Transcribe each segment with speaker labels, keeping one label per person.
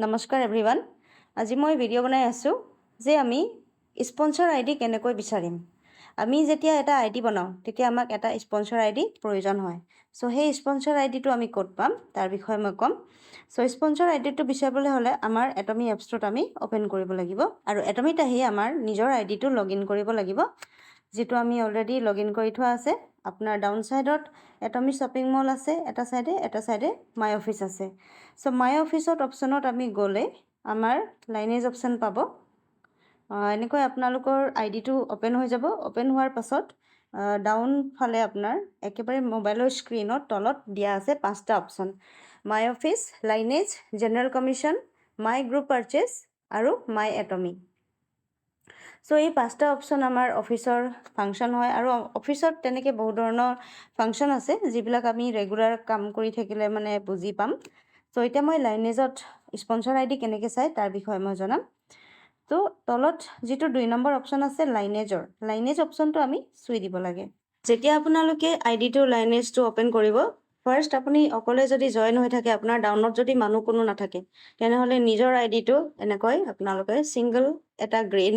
Speaker 1: নমস্কাৰ এভৰিৱান। আজি মই ভিডিঅ' বনাই আছোঁ যে আমি স্পন্সৰ আই ডি কেনেকৈ বিচাৰিম। আমি যেতিয়া এটা আই ডি বনাওঁ তেতিয়া আমাক এটা স্পন্সৰ আই ডি প্ৰয়োজন হয়। চ' সেই স্পন্সৰ আই ডিটো আমি ক'ত পাম তাৰ বিষয়ে মই ক'ম। চ' স্পন্সৰ আই ডিটো বিচাৰিবলৈ হ'লে আমাৰ এটমি এপছটোত আমি অ'পেন কৰিব লাগিব আৰু এটমিত আহি আমাৰ নিজৰ আই ডিটো লগ ইন কৰিব লাগিব, যিটো আমি অলৰেডি লগ ইন কৰি থোৱা আছে। আপোনাৰ ডাউন ছাইডত এটমি শ্বপিং মল আছে এটা চাইডে মাই অফিচ আছে। চ' মাই অফিচত অপশ্যনত আমি গ'লে আমাৰ লাইনেজ অপশ্যন পাব। এনেকৈ আপোনালোকৰ আই ডিটো অ'পেন হৈ যাব। অ'পেন হোৱাৰ পাছত ডাউন ফালে আপোনাৰ একেবাৰে মোবাইলৰ স্ক্ৰীনত তলত দিয়া আছে 5টা অপশ্যন: মাই অফিচ, লাইনেজ, জেনেৰেল কমিশ্যন, মাই গ্ৰুপ পাৰ্চেছ আৰু মাই এটমি। চ' এই 5টা অপশ্যন আমাৰ অফিচৰ ফাংচন হয় আৰু অফিচত তেনেকৈ বহু ধৰণৰ ফাংচন আছে যিবিলাক আমি ৰেগুলাৰ কাম কৰি থাকিলে মানে বুজি পাম। চ' এতিয়া মই লাইনেজত স্পন্সৰ আই ডি কেনেকৈ চাই তাৰ বিষয়ে মই জনাম। তো তলত যিটো 2 নম্বৰ অপশ্যন আছে লাইনেজ অপশ্যনটো আমি চুই দিব লাগে। যেতিয়া আপোনালোকে আই ডিটো লাইনেজটো অ'পেন কৰিব, ফাৰ্ষ্ট আপুনি অকলে যদি জইন হৈ থাকে, আপোনাৰ ডাউনত যদি মানুহ কোনো নাথাকে, তেনেহ'লে নিজৰ আই ডিটো এনেকৈ আপোনালোকে ছিংগল এটা গ্ৰীণ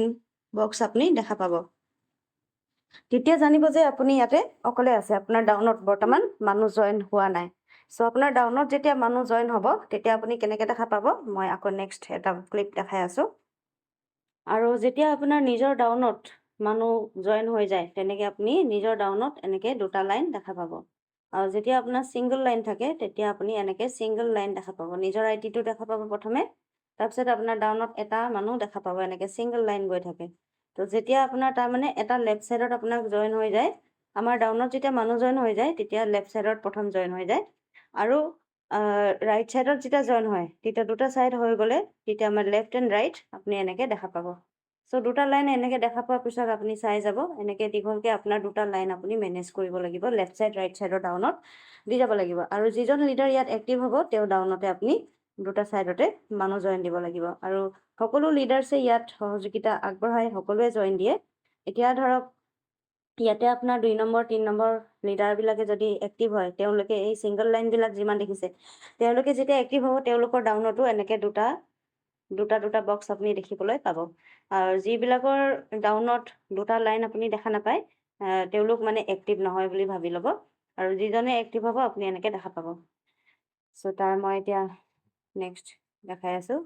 Speaker 1: বক্স আপুনি দেখা পাব। তেতিয়া জানিব যে আপুনি ইয়াতে অকলে আছে, আপোনাৰ ডাউনত বৰ্তমান মানুহ জইন হোৱা নাই। চ' আপোনাৰ ডাউনত যেতিয়া মানুহ জইন হ'ব তেতিয়া আপুনি কেনেকৈ দেখা পাব, মই আকৌ নেক্সট এটা ক্লিপ দেখাই আছোঁ। আৰু যেতিয়া আপোনাৰ নিজৰ ডাউনত মানুহ জইন হৈ যায় তেনেকৈ আপুনি নিজৰ ডাউনত এনেকৈ 2টা লাইন দেখা পাব। আৰু যেতিয়া আপোনাৰ ছিংগল লাইন থাকে তেতিয়া আপুনি এনেকৈ ছিংগল লাইন দেখা পাব। নিজৰ আই ডিটো দেখা পাব প্ৰথমে, তাৰপিছত আপোনাৰ ডাউনত এটা মানুহ দেখা পাব, এনেকৈ ছিংগল লাইন গৈ থাকে। তো যেতিয়া আপোনাৰ তাৰমানে এটা লেফ্ট ছাইডত আপোনাক জইন হৈ যায়, আমাৰ ডাউনত যেতিয়া মানুহ জইন হৈ যায় তেতিয়া লেফ্ট ছাইডত প্ৰথম জইন হৈ যায়, আৰু ৰাইট ছাইডত যেতিয়া জইন হয় তেতিয়া 2টা ছাইড হৈ গ'লে তেতিয়া আমাৰ লেফ্ট এণ্ড ৰাইট আপুনি এনেকৈ দেখা পাব। চ' 2টা লাইন এনেকৈ দেখা পোৱাৰ পিছত আপুনি চাই যাব, এনেকৈ দীঘলকৈ আপোনাৰ 2টা লাইন আপুনি মেনেজ কৰিব লাগিব, লেফ্ট ছাইড ৰাইট ছাইডৰ ডাউনত দি যাব লাগিব। আৰু যিজন লিডাৰ ইয়াত এক্টিভ হ'ব তেওঁ ডাউনতে আপুনি 2টা ছাইডতে মানুহ জইন দিব লাগিব। আৰু সকলো লিডাৰ্ছে ইয়াত সহযোগিতা আগবঢ়াই সকলোৱে জইন দিয়ে। এতিয়া ধৰক ইয়াতে আপোনাৰ 2 নম্বৰ 3 নম্বৰ লিডাৰবিলাকে যদি এক্টিভ হয়, তেওঁলোকে এই ছিংগল লাইনবিলাক যিমান দেখিছে তেওঁলোকে যেতিয়া এক্টিভ হ'ব তেওঁলোকৰ ডাউনতো এনেকৈ দুটা বক্স আপুনি দেখিবলৈ পাব। আৰু যিবিলাকৰ ডাউনত 2টা লাইন আপুনি দেখা নাপায় তেওঁলোক মানে এক্টিভ নহয় বুলি ভাবি ল'ব, আৰু যিজনে এক্টিভ হ'ব আপুনি এনেকৈ দেখা পাব। চ' তাৰ মই এতিয়া নেক্সট দেখাই আছোঁ।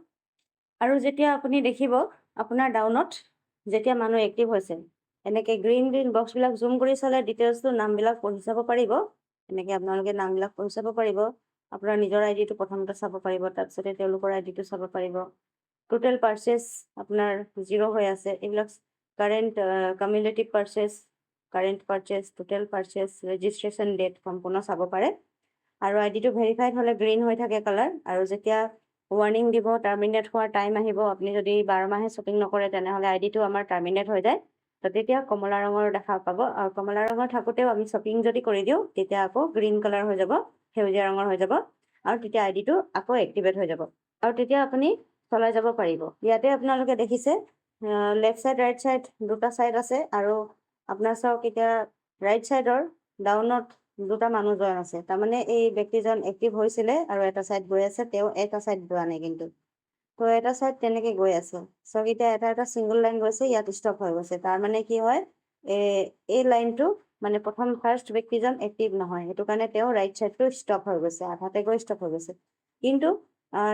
Speaker 1: আৰু যেতিয়া আপুনি দেখিব আপোনাৰ ডাউনত যেতিয়া মানুহ এক্টিভ হৈছে, এনেকৈ গ্ৰীণ বক্সবিলাক জুম কৰি চালে ডিটেইলছটো নামবিলাক পঢ়ি চাব পাৰিব। এনেকৈ আপোনালোকে নামবিলাক পঢ়ি চাব পাৰিব। আপোনাৰ নিজৰ আই ডিটো প্ৰথমতে চাব পাৰিব, তাৰপিছতে তেওঁলোকৰ আই ডিটো চাব পাৰিব। টোটেল পাৰ্চেছ আপোনাৰ 0 হৈ আছে, এইবিলাক current cumulative purchase, current purchase, total purchase, registration date সম্পূৰ্ণ চাব পাৰে। আৰু আই ডিটো ভেৰিফাইড হ'লে গ্ৰীণ হৈ থাকে কালাৰ, আৰু যেতিয়া ৱাৰ্ণিং দিব টাৰ্মিনেট হোৱাৰ টাইম আহিব, আপুনি যদি 12 মাহে শ্বপিং নকৰে তেনেহ'লে আই ডিটো আমাৰ টাৰ্মিনেট হৈ যায়, তো তেতিয়া কমলা ৰঙৰ দেখা পাব। আৰু কমলা ৰঙৰ থাকোঁতেও আমি শ্বপিং যদি কৰি দিওঁ তেতিয়া আকৌ গ্ৰীণ কালাৰ হৈ যাব, সেউজীয়া ৰঙৰ হৈ যাব, আৰু তেতিয়া আই ডিটো আকৌ এক্টিভেট হৈ যাব, আৰু তেতিয়া আপুনি চলাই যাব পাৰিব। ইয়াতে আপোনালোকে দেখিছে লেফ্ট ছাইড ৰাইট ছাইড 2টা ছাইড আছে, আৰু আপোনাৰ চাওক এতিয়া ৰাইট ছাইডৰ ডাউনত 2টা মানুহ জইন আছে, তাৰমানে এই ব্যক্তিজন এক্টিভ হৈছিলে আৰু এটা ছাইড গৈ আছে, তেওঁ এটা ছাইড যোৱা নাই কিন্তু, তো এটা ছাইড তেনেকৈ গৈ আছে। চাওক এতিয়া এটা ছিংগল লাইন গৈছে, ইয়াত ষ্টপ হৈ গৈছে, তাৰমানে কি হয় এই লাইনটো মানে প্ৰথম ফাৰ্ষ্ট ব্যক্তিজন এক্টিভ নহয়, সেইটো কাৰণে তেওঁ ৰাইট ছাইডটো ষ্টপ হৈ গৈছে, আধাতে গৈ ষ্টপ হৈ গৈছে। কিন্তু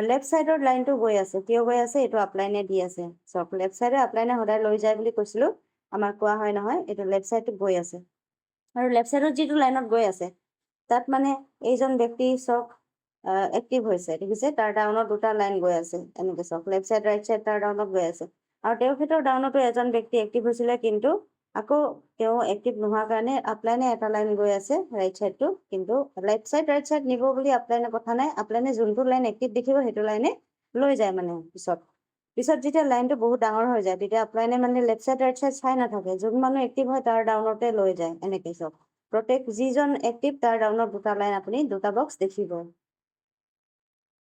Speaker 1: লেফ্ট ছাইডৰ লাইনটো গৈ আছে, কিয় গৈ আছে এইটো আপলাইনে দি আছে। চাওক লেফ্ট ছাইডে আপলাইনে সদায় লৈ যায় বুলি কৈছিলোঁ, আমাক কোৱা হয় নহয়, এইটো লেফ্ট ছাইডটো গৈ আছে। আৰু লেফ্ট ছাইডত যিটো লাইনত গৈ আছে তাত মানে এইজন ব্যক্তি চাওক এক্টিভ হৈছে, দেখিছে তাৰ ডাউনত 2টা লাইন গৈ আছে, এনেকৈ চাওক লেফ্ট ছাইড ৰাইট ছাইড তাৰ ডাউনত গৈ আছে। আৰু তেওঁৰ ক্ষেত্ৰৰ ডাউনতো এজন ব্যক্তি এক্টিভ হৈছিলে, কিন্তু আকৌ তেওঁ এক্টিভ নোহোৱাৰ কাৰণে আপলাইনে এটা লাইন গৈ আছে ৰাইট ছাইডটো, কিন্তু লেফ্ট ছাইড ৰাইট ছাইড নিব বুলি আপলাইনে কথা নাই, আপলাইনে যোনটো লাইন এক্টিভ দেখিব সেইটো লাইনে লৈ যায়। মানে পিছত যেতিয়া লাইনটো বহুত ডাঙৰ হৈ যায় তেতিয়া আপলাইনে মানে লেফ্ট ছাইড ৰাইট ছাইড চাই নাথাকে, যোন মানুহ এক্টিভ হয় তাৰ ডাউনতে লৈ যায়। এনেকৈ চাওক প্ৰত্যেক যিজন এক্টিভ তাৰ ডাউনত 2টা লাইন আপুনি 2টা বক্স দেখিব।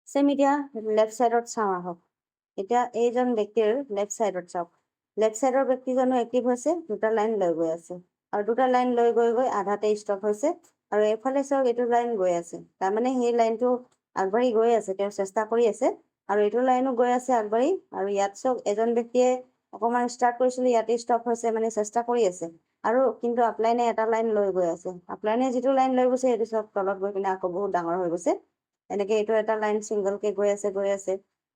Speaker 1: চেম এতিয়া লেফ্ট ছাইডত চাওঁ আহক। এতিয়া এইজন ব্যক্তিৰ লেফ্ট ছাইডত চাওক, লেফ্ট ছাইডৰ ব্যক্তিজনো এক্টিভ হৈছে, 2টা লাইন লৈ গৈ আছে, আৰু 2টা লাইন লৈ গৈ আধাতে ষ্টপ হৈছে, আৰু এইফালে চাওক এইটো লাইন গৈ আছে, তাৰমানে সেই লাইনটো আগবাঢ়ি গৈ আছে, তেওঁ চেষ্টা কৰি আছে, আৰু এইটো লাইনো গৈ আছে আগবাঢ়ি আৰু ইয়াত চাওক এজন ব্যক্তিয়ে অকণমান ষ্টাৰ্ট কৰিছিলে ইয়াতে ষ্টপ হৈছে মানে চেষ্টা কৰি আছে আৰু কিন্তু আপলাইনে এটা লাইন লৈ গৈ আছে আপলাইনে যিটো লাইন লৈ গৈছে সেইটো চব তলত গৈ পিনে আকৌ বহুত ডাঙৰ হৈ গৈছে এনেকৈ এইটো এটা লাইন ছিংগলকৈ গৈ আছে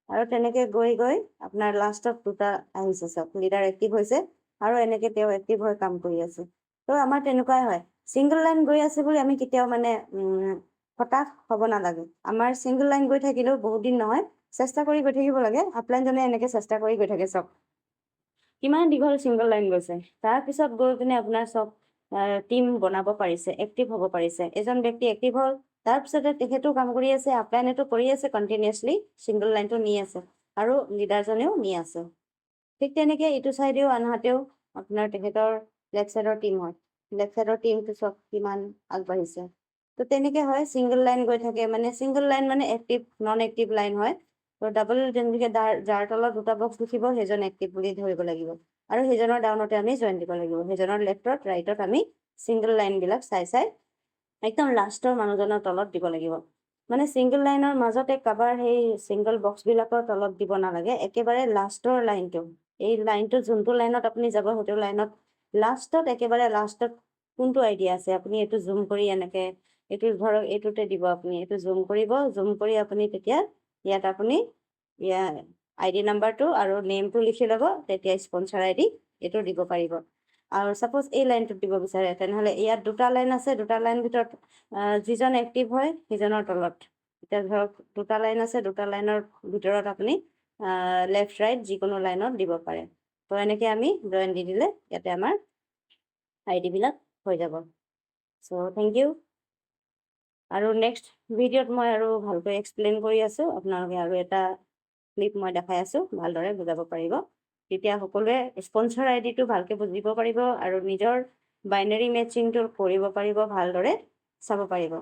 Speaker 1: আৰু তেনেকৈ গৈ আপোনাৰ লাষ্টত দুটা আহিছে চব লিডাৰ এক্টিভ হৈছে আৰু এনেকৈ তেওঁ এক্টিভ হৈ কাম কৰি আছে তো আমাৰ তেনেকুৱাই হয় ছিংগল লাইন গৈ আছে বুলি আমি কেতিয়াও মানে হতাশ হ'ব নালাগে আমাৰ ছিংগল লাইন গৈ থাকিলেও বহুত দিন নহয় চেষ্টা কৰি গৈ থাকিব লাগে আপলাইনজনে এনেকৈ চেষ্টা কৰি গৈ থাকে চব কিমান দীঘল ছিংগল লাইন গৈছে তাৰপিছত গৈ পিনে আপোনাৰ চব টিম বনাব পাৰিছে এক্টিভ হ'ব পাৰিছে এজন ব্যক্তি এক্টিভ হ'ল তাৰপিছতে তেখেতো কাম কৰি আছে আপলাইনেতো কৰি আছে কণ্টিনিউৱাছলি ছিংগল লাইনটো নি আছে আৰু লিডাৰজনেও নি আছে ঠিক তেনেকৈ এইটো চাইডেও আনহাতেও আপোনাৰ তেখেতৰ লেফ্ট চাইডৰ টিম হয় লেফ্ট চাইডৰ টিমটো চব কিমান আগবাঢ়িছে তো তেনেকৈ হয় ছিংগল লাইন গৈ থাকে মানে ছিংগল লাইন মানে এক্টিভ নন এক্টিভ লাইন হয় তো ডাবল যেনেকৈ যাৰ তলত দুটা বক্স দেখিব সেইজন এক্টিভ বুলি ধৰিব লাগিব আৰু সেইজনৰ ডাউনতে আমি জইন দিব লাগিব সেইজনৰ লেফ্টত ৰাইটত আমি ছিংগল লাইনবিলাক চাই একদম লাষ্টৰ মানুহজনৰ তলত দিব লাগিব মানে ছিংগল লাইনৰ মাজতে কাবাৰ সেই ছিংগল বক্সবিলাকৰ তলত দিব নালাগে একেবাৰে লাষ্টৰ লাইনটো এই লাইনটো যোনটো লাইনত আপুনি যাব সেইটো লাইনত লাষ্টত একেবাৰে লাষ্টত কোনটো আইডিয়া আছে আপুনি এইটো জুম কৰি এনেকৈ এইটো ধৰক এইটোতে দিব আপুনি এইটো জুম কৰিব জুম কৰি আপুনি তেতিয়া ইয়াত আপুনি ID নাম্বাৰটো আৰু নেমটো লিখি ল'ব তেতিয়া স্পনচাৰ ID এইটো দিব পাৰিব আৰু ছাপ'জ এই লাইনটোত দিব বিচাৰে তেনেহ'লে ইয়াত দুটা লাইন আছে দুটা লাইন ভিতৰত যিজন এক্টিভ হয় সিজনৰ তলত এতিয়া ধৰক দুটা লাইন আছে দুটা লাইনৰ ভিতৰত আপুনি লেফ্ট ৰাইট যিকোনো লাইনত দিব পাৰে তো এনেকৈ আমি জইন দি দিলে ইয়াতে আমাৰ আইডিবিলাক হৈ যাব চ' থেংক ইউ আৰু নেক্সট ভিডিঅ'ত মই আৰু ভালকৈ এক্সপ্লেইন কৰি আছোঁ আপোনালোকে আৰু এটা ক্লিপ মই দেখাই আছোঁ ভালদৰে বুজাব পাৰিব তেতিয়া সকলোৱে স্পনচাৰ আইডিটো ভালকৈ বুজিব পাৰিব আৰু নিজৰ বাইনেৰী মেচিংটো কৰিব পাৰিব ভালদৰে চাব পাৰিব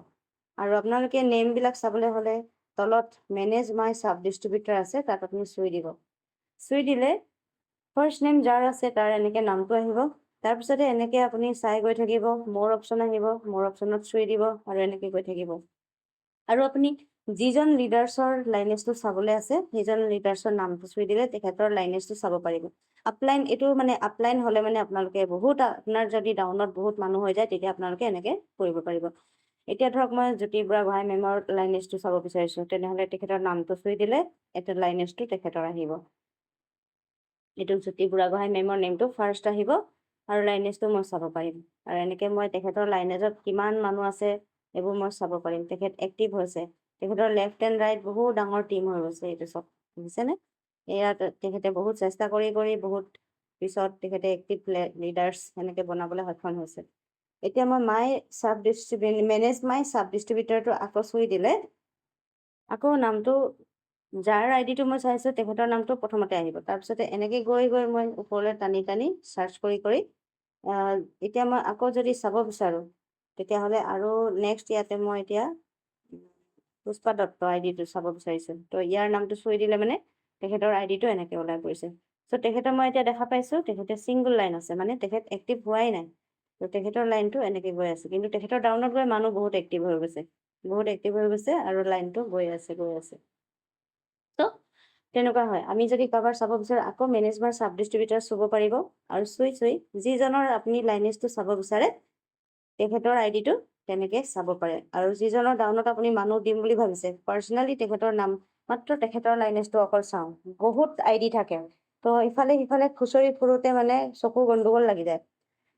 Speaker 1: আৰু আপোনালোকে নেমবিলাক চাবলৈ হ'লে তলত মেনেজ মাই চাব ডিষ্ট্ৰিবিউটাৰ আছে তাত আপুনি চুই দিব চুই দিলে ফাৰ্ষ্ট নেম যাৰ আছে তাৰ এনেকৈ নামটো আহিব তাৰপিছতে এনেকৈ আপুনি চাই গৈ থাকিব মোৰ অপশ্যন আহিব মোৰ অপশ্যনত চুই দিব আৰু এনেকৈ গৈ থাকিব আৰু আপুনি যিজন লিডাৰ্ছৰ লাইনেজটো চাবলৈ আছে সেইজন লিডাৰ্ছৰ নামটো চুই দিলে তেখেতৰ লাইনেজটো চাব পাৰিব আপলাইন এইটো মানে আপলাইন হ'লে মানে আপোনালোকে বহুত আপোনাৰ যদি ডাউনত বহুত মানুহ হৈ যায় তেতিয়া আপোনালোকে এনেকৈ কৰিব পাৰিব এতিয়া ধৰক মই জ্যোতি বুঢ়াগোহাঁই মেমৰ লাইনেজটো চাব বিচাৰিছোঁ তেনেহ'লে তেখেতৰ নামটো চুই দিলে এটা লাইনেজটো তেখেতৰ আহিব এইটো জ্যোতি বুঢ়াগোহাঁই মেমৰ নেমটো ফাৰ্ষ্ট আহিব আৰু লাইনেজটো মই চাব পাৰিম আৰু এনেকৈ মই তেখেতৰ লাইনেজত কিমান মানুহ আছে এইবোৰ মই চাব পাৰিম তেখেত এক্টিভ হৈছে তেখেতৰ লেফ্ট এণ্ড ৰাইট বহুত ডাঙৰ টিম হৈ গৈছে এইটো চব বুজিছেনে ইয়াত তেখেতে বহুত চেষ্টা কৰি বহুত পিছত তেখেতে এক্টিভ লিডাৰ্ছ এনেকৈ বনাবলৈ সক্ষম হৈছে এতিয়া মই মেনেজ মাই চাব ডিষ্ট্ৰিবিউটাৰটো আকৌ চুই দিলে আকৌ নামটো যাৰ আইডিটো মই চাইছোঁ তেখেতৰ নামটো প্ৰথমতে আহিব তাৰপিছতে এনেকৈ গৈ মই ওপৰলৈ টানি চাৰ্চ কৰি এতিয়া মই আকৌ যদি চাব বিচাৰোঁ তেতিয়াহ'লে আৰু নেক্সট ইয়াতে মই এতিয়া পুষ্পা দত্ত আইডিটো চাব বিচাৰিছোঁ তো ইয়াৰ নামটো চুই দিলে মানে তেখেতৰ আইডিটো এনেকৈ ওলাই পৰিছে চ' তেখেতৰ মই এতিয়া দেখা পাইছোঁ তেখেতে ছিংগল লাইন আছে মানে তেখেত এক্টিভ হোৱাই নাই তো তেখেতৰ লাইনটো এনেকৈ গৈ আছে কিন্তু তেখেতৰ ডাউনত গৈ মানুহ বহুত এক্টিভ হৈ গৈছে আৰু লাইনটো গৈ আছে তো তেনেকুৱা হয় আমি যদি কাৰোবাৰ চাব বিচাৰোঁ আকৌ মেনেজমাৰ চাব ডিষ্ট্ৰিবিউটাৰ চুব পাৰিব আৰু চুই যিজনৰ আপুনি লাইনেজটো চাব বিচাৰে তেখেতৰ আইডিটো তেনেকৈ চাব পাৰে আৰু যিজনৰ ডাউনত আপুনি মানুহ দিম বুলি ভাবিছে পাৰ্চনেলি তেখেতৰ নাম মাত্ৰ তেখেতৰ লাইনেজটো অকল চাওঁ বহুত আইডি থাকে তো ইফালে সিফালে খুচৰি ফুৰোঁতে মানে চকু গণ্ডগোল লাগি যায়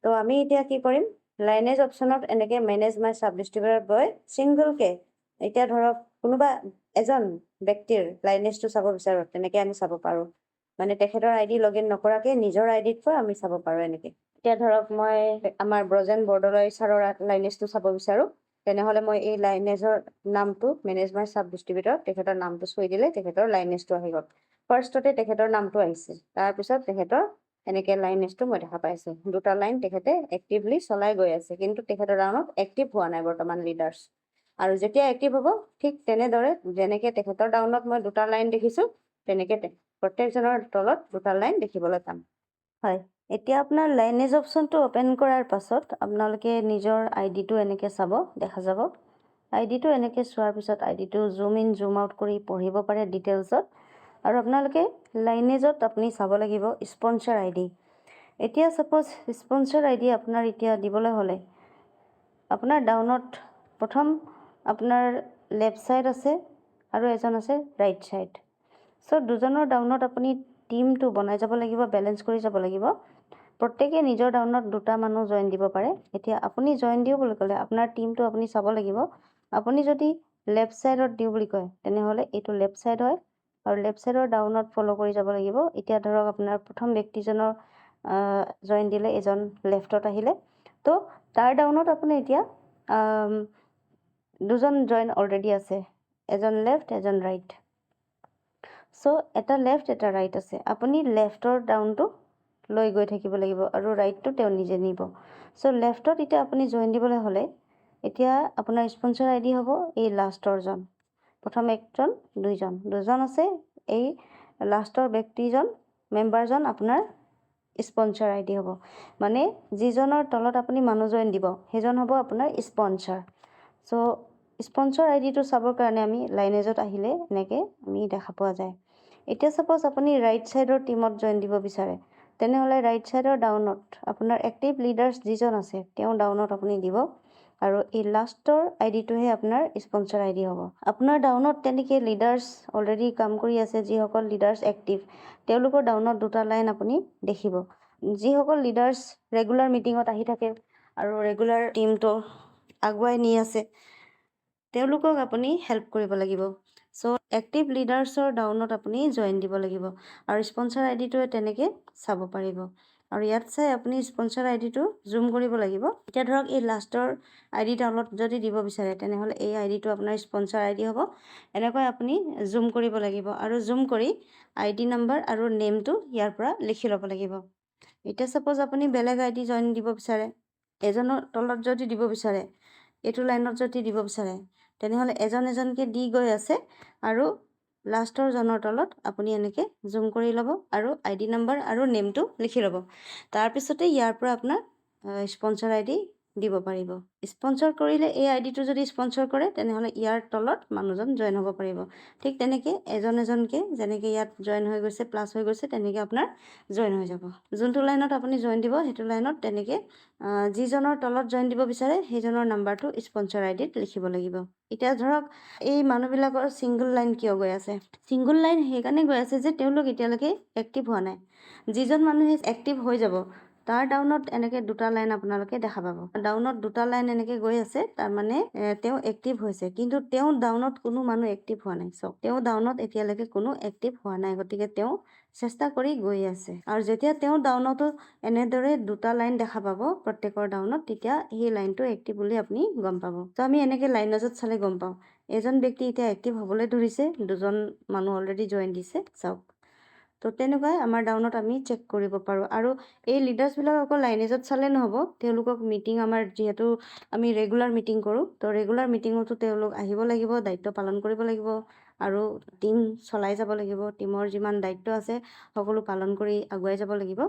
Speaker 1: তো আমি এতিয়া কি কৰিম লাইনেজ অপশ্যনত এনেকৈ মেনেজ মাই চাব ডিষ্ট্ৰিবিউটাৰত গৈ ছিংগলকৈ এতিয়া ধৰক কোনোবা এজন ব্যক্তিৰ লাইনেজটো চাব বিচাৰোঁ তেনেকৈ আমি চাব পাৰোঁ মানে তেখেতৰ আইডি লগ ইন নকৰাকৈ নিজৰ আইডিতকৈ আমি চাব পাৰোঁ এনেকৈ এতিয়া ধৰক মই আমাৰ ব্ৰজেন বৰদলৈ ছাৰৰ লাইনেজটো চাব বিচাৰোঁ তেনেহ'লে মই এই লাইনেজৰ নামটো মেনেজ মাই চাব ডিষ্ট্ৰিবিউটাৰ তেখেতৰ নামটো চুই দিলে তেখেতৰ লাইনেজটো আহি গ'ল ফাৰ্ষ্টতে তেখেতৰ নামটো আহিছে তাৰপিছত তেখেতৰ এনেকৈ লাইনেজটো মই দেখা পাইছোঁ দুটা লাইন তেখেতে এক্টিভলি চলাই গৈ আছে কিন্তু তেখেতৰ ডাউনত এক্টিভ হোৱা নাই বৰ্তমান লিডাৰ্ছ আৰু যেতিয়া এক্টিভ হ'ব ঠিক তেনেদৰে যেনেকৈ তেখেতৰ ডাউনত মই দুটা লাইন দেখিছোঁ তেনেকৈ প্ৰত্যেকজনৰ তলত দুটা লাইন দেখিবলৈ পাম হয় এতিয়া আপোনাৰ লাইনেজ অপশ্যনটো অ'পেন কৰাৰ পাছত আপোনালোকে নিজৰ আইডিটো এনেকৈ চাব দেখা যাব আইডিটো এনেকৈ চোৱাৰ পিছত আইডিটো জুম ইন জুম আউট কৰি পঢ়িব পাৰে ডিটেইলছত। আৰু আপোনালোকে লাইনেজত আপুনি চাব লাগিব স্পনচাৰ আইডি। এতিয়া ছাপ'জ স্পনচাৰ আইডি আপোনাৰ এতিয়া দিবলৈ হ'লে আপোনাৰ ডাউনত প্ৰথম আপোনাৰ লেফ্ট ছাইড আছে আৰু এজন আছে ৰাইট ছাইড। চ' দুজনৰ ডাউনত আপুনি টিমটো বনাই যাব লাগিব, বেলেঞ্চ কৰি যাব লাগিব। প্ৰত্যেকে নিজৰ ডাউনত দুটা মানুহ জইন দিব পাৰে। এতিয়া আপুনি জইন দিওঁ বুলি ক'লে আপোনাৰ টিমটো আপুনি চাব লাগিব। আপুনি যদি লেফ্ট ছাইডত দিওঁ বুলি কয় তেনেহ'লে এইটো লেফ্ট ছাইড হয় আৰু লেফ্ট ছাইডৰ ডাউনত ফ'ল' কৰি যাব লাগিব। এতিয়া ধৰক আপোনাৰ প্ৰথম ব্যক্তিজনৰ জইন দিলে এজন লেফ্টত আহিলে, তো তাৰ ডাউনত আপুনি এতিয়া দুজন জইন অলৰেডি আছে, এজন লেফ্ট এজন ৰাইট। চ' এটা লেফ্ট এটা ৰাইট আছে, আপুনি লেফ্টৰ ডাউনটো লৈ গৈ থাকিব লাগিব আৰু ৰাইটটো তেওঁ নিজে নিব। চ' লেফ্টত এতিয়া আপুনি জইন দিবলৈ হ'লে এতিয়া আপোনাৰ স্পনচাৰ আইডি হ'ব এই লাষ্টৰজন। প্ৰথম একজন দুজন আছে, এই লাষ্টৰ ব্যক্তিজন মেম্বাৰজন আপোনাৰ স্পনচাৰ আইডি হ'ব। মানে যিজনৰ তলত আপুনি মানুহ জইন দিব সেইজন হ'ব আপোনাৰ স্পনচাৰ। চ' স্পনচাৰ আইডিটো চাবৰ কাৰণে আমি লাইনেজত আহিলে এনেকৈ আমি দেখা পোৱা যায়। এতিয়া ছাপ'জ আপুনি ৰাইট ছাইডৰ টিমত জইন দিব বিচাৰে তেনেহ'লে ৰাইট ছাইডৰ ডাউনত আপোনাৰ এক্টিভ লিডাৰ্ছ যিজন আছে তেওঁ ডাউনত আপুনি দিব আৰু এই লাষ্টৰ আইডিটোহে আপোনাৰ স্পনচাৰ আইডি হ'ব। আপোনাৰ ডাউনত তেনেকৈ লিডাৰ্ছ অলৰেডি কাম কৰি আছে, যিসকল লিডাৰ্ছ এক্টিভ তেওঁলোকৰ ডাউনত দুটা লাইন আপুনি দেখিব। যিসকল লিডাৰ্ছ ৰেগুলাৰ মিটিঙত আহি থাকে আৰু ৰেগুলাৰ টিমটো আগুৱাই নি আছে তেওঁলোকক আপুনি হেল্প কৰিব লাগিব। চ' এক্টিভ লিডাৰ্ছৰ ডাউনত আপুনি জইন দিব লাগিব আৰু স্পনচাৰ আইডিটোৱে তেনেকৈ চাব পাৰিব। আৰু ইয়াত চাই আপুনি স্পনচাৰ আইডিটো জুম কৰিব লাগিব। এতিয়া ধৰক এই লাষ্টৰ আইডি ডাউনত যদি দিব বিচাৰে তেনেহ'লে এই আইডিটো আপোনাৰ স্পনচাৰ আইডি হ'ব। এনেকৈ আপুনি জুম কৰিব লাগিব আৰু জুম কৰি আইডি নাম্বাৰ আৰু নেমটো ইয়াৰ পৰা লিখি ল'ব লাগিব। এতিয়া ছাপ'জ আপুনি বেলেগ আইডি জইন দিব বিচাৰে, এজনৰ তলত যদি দিব বিচাৰে, এইটো লাইনত যদি দিব বিচাৰে তেনেহ'লে এজনকৈ দি গৈ আছে আৰু লাষ্টৰজনৰ তলত আপুনি এনেকৈ জুম কৰি ল'ব আৰু আইডি নাম্বাৰ আৰু নেমটো লিখি ল'ব। তাৰপিছতে ইয়াৰ পৰা আপোনাৰ স্পনচাৰ আইডি দিব পাৰিব। স্পনচাৰ কৰিলে এই আইডিটো যদি স্পনচাৰ কৰে তেনেহ'লে ইয়াৰ তলত মানুহজন জইন হ'ব পাৰিব। ঠিক তেনেকৈ এজনকৈ যেনেকৈ ইয়াত জইন হৈ গৈছে প্লাছ হৈ গৈছে তেনেকৈ আপোনাৰ জইন হৈ যাব। যোনটো লাইনত আপুনি জইন দিব সেইটো লাইনত তেনেকৈ যিজনৰ তলত জইন দিব বিচাৰে সেইজনৰ নাম্বাৰটো স্পনচাৰ আইডিত লিখিব লাগিব। এতিয়া ধৰক এই মানুহবিলাকৰ ছিংগল লাইন কিয় গৈ আছে? ছিংগল লাইন সেইকাৰণে গৈ আছে যে তেওঁলোক এতিয়ালৈকে এক্টিভ হোৱা নাই। যিজন মানুহে এক্টিভ হৈ যাব তাৰ ডাউনত এনেকৈ দুটা লাইন আপোনালোকে দেখা পাব। ডাউনত দুটা লাইন এনেকৈ গৈ আছে, তাৰমানে তেওঁ এক্টিভ হৈছে, কিন্তু তেওঁ ডাউনত কোনো মানুহ এক্টিভ হোৱা নাই। চাওক, তেওঁ ডাউনত এতিয়ালৈকে কোনো এক্টিভ হোৱা নাই, গতিকে তেওঁ চেষ্টা কৰি গৈ আছে। আৰু যেতিয়া তেওঁ ডাউনতো এনেদৰে দুটা লাইন দেখা পাব প্ৰত্যেকৰ ডাউনত, তেতিয়া সেই লাইনটো এক্টিভ বুলি আপুনি গম পাব। তো আমি এনেকৈ লাইনজত চালে গম পাওঁ এজন ব্যক্তি এতিয়া এক্টিভ হ'বলৈ ধৰিছে, দুজন মানুহ অলৰেডি জইন দিছে। চাওক, তো তেনেকুৱাই আমাৰ ডাউনত আমি চেক কৰিব পাৰোঁ। আৰু এই লিডাৰ্ছবিলাক অকল লাইনেজত চালে নহ'ব, তেওঁলোকক মিটিং আমাৰ যিহেতু আমি ৰেগুলাৰ মিটিং কৰোঁ, তো ৰেগুলাৰ মিটিঙতো তেওঁলোক আহিব লাগিব, দায়িত্ব পালন কৰিব লাগিব আৰু টিম চলাই যাব লাগিব। টিমৰ যিমান দায়িত্ব আছে সকলো পালন কৰি আগুৱাই যাব লাগিব,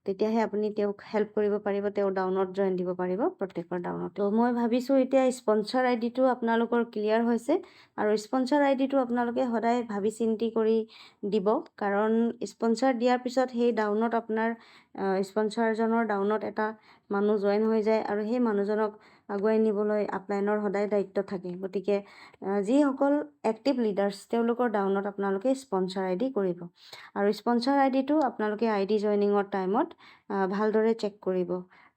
Speaker 1: তেতিয়াহে আপুনি তেওঁক হেল্প কৰিব পাৰিব, তেওঁ ডাউনত জইন দিব পাৰিব প্ৰত্যেকৰ ডাউনত। তো মই ভাবিছোঁ এতিয়া স্পনচাৰ আইডিটো আপোনালোকৰ ক্লিয়াৰ হৈছে। আৰু স্পনচাৰ আইডিটো আপোনালোকে সদায় ভাবি চিন্তি কৰি দিব, কাৰণ স্পনচাৰ দিয়াৰ পিছত সেই ডাউনত আপোনাৰ স্পনচাৰজনৰ ডাউনত এটা মানুহ জইন হৈ যায় আৰু সেই মানুহজনক আগুৱাই নিবলৈ আপলাইনৰ সদায় দায়িত্ব থাকে। গতিকে যিসকল এক্টিভ লিডাৰ্ছ তেওঁলোকৰ ডাউনত আপোনালোকে স্পনচাৰ আইডি কৰিব। আৰু স্পনচাৰ আইডিটো আপোনালোকে আইডি জইনিঙৰ টাইমত ভালদৰে চেক কৰিব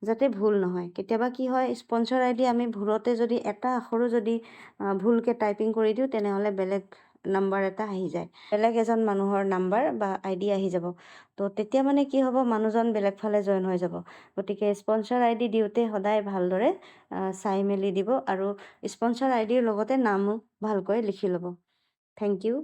Speaker 1: যাতে ভুল নহয়। কেতিয়াবা কি হয়, স্পনচাৰ আইডি আমি ভুলতে যদি এটা আখৰো যদি ভুলকৈ টাইপিং কৰি দিওঁ তেনেহ'লে বেলেগ নাম্বাৰ এটা আহি যায়, বেলেগ এজন মানুহৰ নাম্বাৰ বা আইডি আহি যাব। তো তেতিয়া মানে কি হ'ব, মানুহজন বেলেগ ফালে জইন হৈ যাব। গতিকে স্পনচাৰ আইডি দিওঁতে সদায় ভালদৰে চাই মেলি দিব আৰু স্পনচাৰ আইডিৰ লগতে নামো ভালকৈ লিখি ল'ব। Thank U.